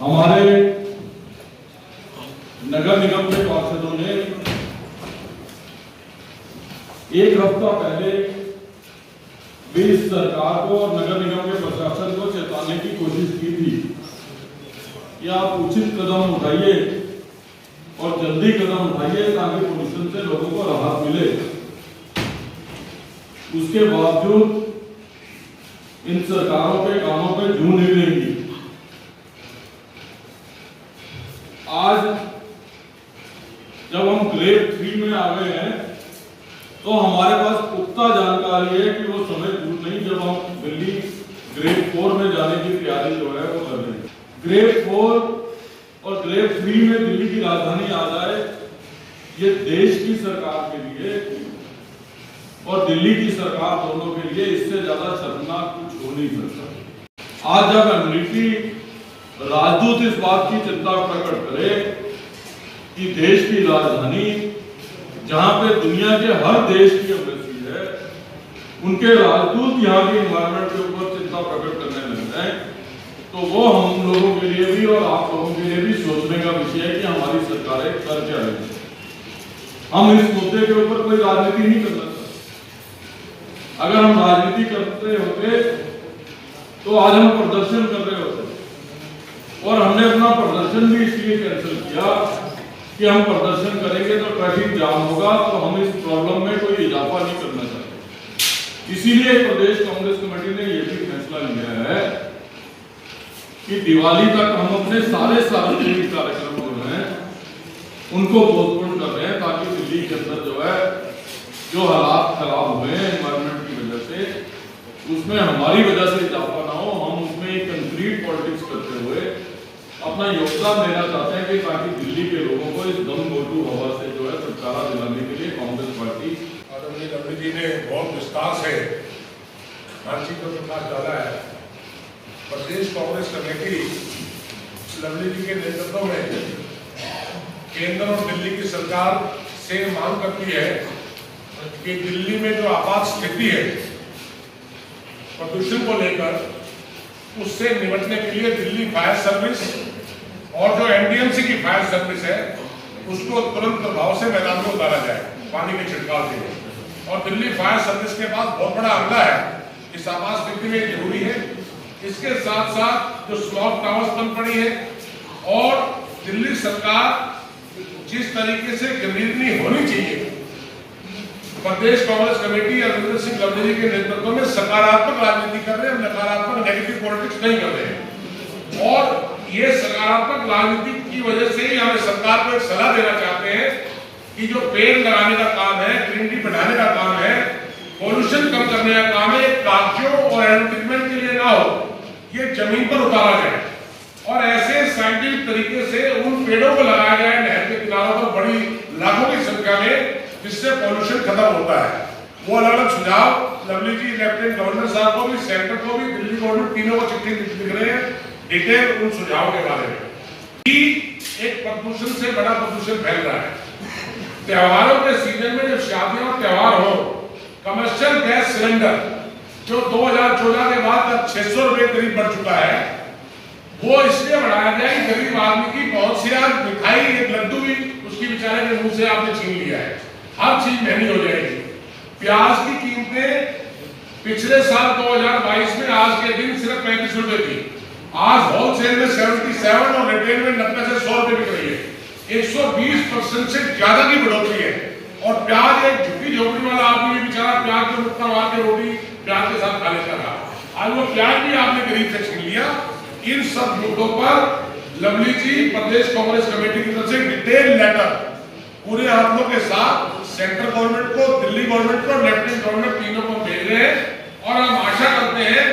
हमारे नगर निगम के पार्षदों ने एक हफ्ता पहले भी इस सरकार को और नगर निगम के प्रशासन को चेताने की कोशिश की थी कि आप उचित कदम उठाइए और जल्दी कदम उठाइए ताकि पोल्यूशन से लोगों को राहत मिले। उसके बावजूद इन सरकारों के कामों पे जूं नहीं रहेंगी। आज जब हम ग्रेड 3 में आ गए हैं तो हमारे पास पुख्ता जानकारी है कि वो समय दूर नहीं जब हम दिल्ली ग्रेड 4 में जाने की तैयारी जो है वो कर रहे हैं। ग्रेड 4 और ग्रेड 3 में दिल्ली की राजधानी आ जाए, ये देश की सरकार के लिए और दिल्ली की सरकार दोनों के लिए इससे ज्यादा शर्मनाक कुछ हो नहीं सकता। आज जब अमेरिकी राजदूत इस बात की चिंता प्रकट करे कि देश की राजधानी जहां पे दुनिया के हर देश की एम्बेसी है, उनके राजदूत यहाँ की एनवायरमेंट के ऊपर चिंता प्रकट करने लग जाए, तो वो हम लोगों के लिए भी और आप लोगों के लिए भी सोचने का विषय है कि हमारी सरकारें कर क्या रही है। हम इस मुद्दे के ऊपर कोई राजनीति नहीं करना चाहते। अगर हम राजनीति करते होते तो आज हम प्रदर्शन कर रहे होते, और हमने अपना प्रदर्शन भी इसलिए कैंसिल किया कि हम प्रदर्शन करेंगे तो ट्रैफिक जाम होगा, तो हम इस प्रॉब्लम में कोई इजाफा नहीं करना चाहते। इसीलिए प्रदेश कांग्रेस कमेटी ने यह भी फैसला लिया है कि दिवाली तक हम अपने सारे सार्वजनिक कार्यक्रम जो हैं उनको पोस्टपोन कर रहे हैं, ताकि दिल्ली के अंदर जो है जो हालात खराब हुए हैं एनवायरमेंट की वजह से, उसमें हमारी वजह से इजाफा ना हो। हम उसमें कंक्रीट पॉलिटिक्स करते हुए अपना योगदान देना चाहते हैं कि ताकि दिल्ली के लोगों को इस दम घोटू हवा से जो है छुटकारा दिलाने के लिए कांग्रेस पार्टी आदरणीय लवली जी ने बहुत विस्तार से हर चीज पर प्रकाश डाला है। प्रदेश कांग्रेस कमेटी लवली जी के नेतृत्व में केंद्र और दिल्ली की सरकार से मांग करती है कि दिल्ली में जो आपात स्थिति है प्रदूषण को लेकर, उससे निपटने के लिए दिल्ली फायर सर्विस और जो एनडीएमसी की फायर सर्विस है उसको तुरंत प्रभाव से मैदान में उतारा जाए पानी के छिड़काव के लिए। और दिल्ली फायर सर्विस के पास बहुत बड़ा अमला है, इस आपात स्थिति में जरूरी है। इसके साथ साथ जो स्मॉग टावर्स बन पड़ी है और दिल्ली सरकार जिस तरीके से गंभीरनी होनी चाहिए, प्रदेश कांग्रेस कमेटी अरविंदर सिंह लवली जी के नेतृत्व में सकारात्मक राजनीति कर रहे हैं, नकारात्मक नेगेटिव पॉलिटिक्स नहीं कर रहे हैं। और ये सकारात्मक राजनीति की वजह से ही हमें सरकार को एक सलाह देना चाहते हैं कि जो पेड़ लगाने का काम है, ग्रीनरी बढ़ाने का काम है, पॉल्यूशन कम करने का काम है, कागजों और एडवर्टाइजमेंट के लिए ना हो, ये जमीन पर उतारा जाए और ऐसे साइंटिफिक तरीके से उन पेड़ों को लगाया जाए नहर के किनारों पर बड़ी लाखों की संख्या में, जिससे पॉल्यूशन खत्म होता है। वो अलग अलग सुझाव लवली जी लेफ्टिनेंट गवर्नर साहब को भी, सेंटर को भी, दिल्ली गवर्नमेंट तीनों को चिट्ठी लिख रहे हैं डिटेल उन सुझाव के बारे में कि एक प्रदूषण से बड़ा प्रदूषण फैल रहा है। त्योहारों के सीजन में जब शादियां और त्योहार हो, कमर्शियल गैस सिलेंडर जो 2014 के बाद अब 600 रुपए करीब बढ़ चुका है, वो इसलिए बढ़ाया जाए कि गरीब आदमी की बहुत सी मिठाई, एक लड्डू भी उसकी बेचारे के मुंह से आपने छीन लिया है। हर चीज महंगी हो जाएगी। प्याज की कीमतें पिछले साल 2022 में आज के दिन सिर्फ 35 रुपए थी, आज होलसेल में 77 और रिटेल में 90 से 100 रुपए बिक रही है। 120% से ज्यादा की बढ़ोतरी है। और प्याज एक झुग्गी झोपड़ी वाला आदमी बेचारा प्याज के मुक्का मार के रोटी प्याज के साथ खा लेता था, आज वो प्याज भी आपने गरीब से छीन लिया। इन सब मुद्दों पर लवली जी प्रदेश कांग्रेस कमेटी की तरफ से डिटेल लेटर पूरे हाथों के साथ सेंट्रल गवर्नमेंट को, दिल्ली गवर्नमेंट को, लेफ्टिनेंट गवर्नमेंट तीनों को भेज रहे हैं। और हम आशा करते हैं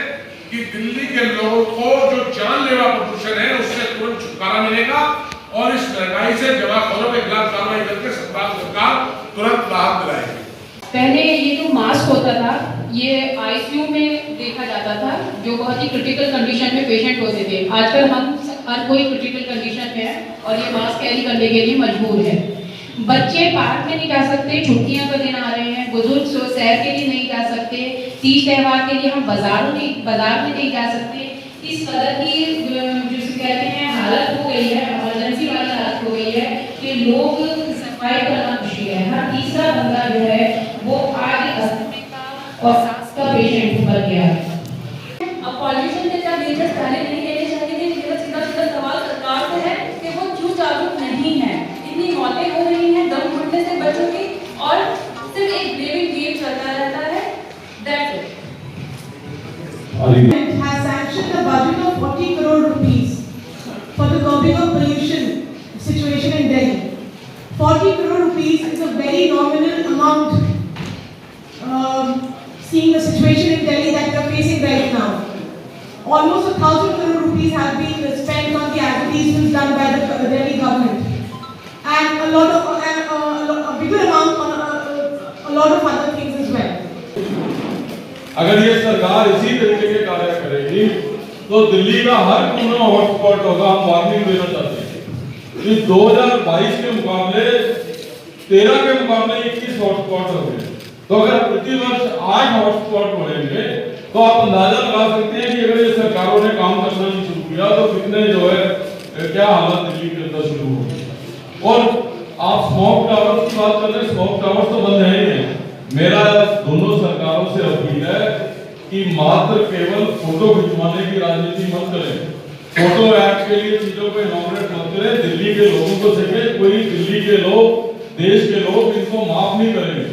कि दिल्ली के लोगों को जो जानलेवा प्रदूषण है उससे तुरंत छुटकारा मिलेगा और इस महंगाई से जमाखोरों के खिलाफ कार्रवाई करके सरकार तुरंत राहत दिलाएगी। पहले ये जो मास्क होता था ये आईसीयू में देखा जाता था, जो बहुत ही क्रिटिकल कंडीशन में पेशेंट होते थे। आजकल हम हर कोई क्रिटिकल कंडीशन में है और ये मास्क कैरी करने के लिए मजबूर है। बच्चे पार्क में नहीं जा सकते, छुट्टियां का दिन आ रहे हैं, बुजुर्ग सैर के लिए नहीं जा सकते, तीज त्योहार के लिए हम बाजार में नहीं जा सकते। इस कदर की जिसे कहते हैं हालत हो गई है, इमरजेंसी वाली हालत हो गई है कि लोग सर्वाइव करना मुश्किल है। हर तीसरा बंदा जो है वो आज अस्थमा का और सांस का पेशेंट बन गया है। अब पॉल्यूशन के क्या मेजर्स पहले नहीं लेने चाहिए थे? मेरा सीधा सीधा सवाल सरकार से है कि वो क्यों जागरूक नहीं है? इतनी मौतें हो रही हैं दम घुटने से बच्चों की, और सिर्फ एक ब्लेमिंग गेम चलता रहता है। That's it. Has sanctioned a budget of 40 crore rupees for the curbing of pollution situation in Delhi. 40 crore rupees is a very nominal amount, seeing the situation in Delhi that we are facing right now. Almost 1,000 crore rupees have been spent on the advertisements done by the Delhi government, and a bigger amount on a lot of other things as well. अगर ये सरकार इसी तरीके के कार्य करेगी तो दिल्ली का हर कोना हॉटस्पॉट होगा। हम वार्निंग देना चाहते हैं कि 2022 के मुकाबले 13 के मुकाबले 21 हॉटस्पॉट हो गए। तो अगर प्रति वर्ष 8 हॉटस्पॉट बढ़ेंगे तो आप अंदाजा लगा सकते हैं कि अगर ये सरकारों ने काम करना नहीं शुरू किया तो कितने जो है क्या हालत दिल्ली के अंदर शुरू होगी। और आप स्मोक टावर्स की बात कर रहे हैं, स्मोक टावर्स तो बंद है ही नहीं। मेरा दोनों सरकारों से अपील है कि मात्र केवल फोटो खिंचवाने की राजनीति मत करें, फोटो ऐप के लिए चीजों को इनॉग्रेट मत करें। दिल्ली के लोगों को चाहिए, कोई दिल्ली के लोग, देश के लोग इनको माफ नहीं करेंगे।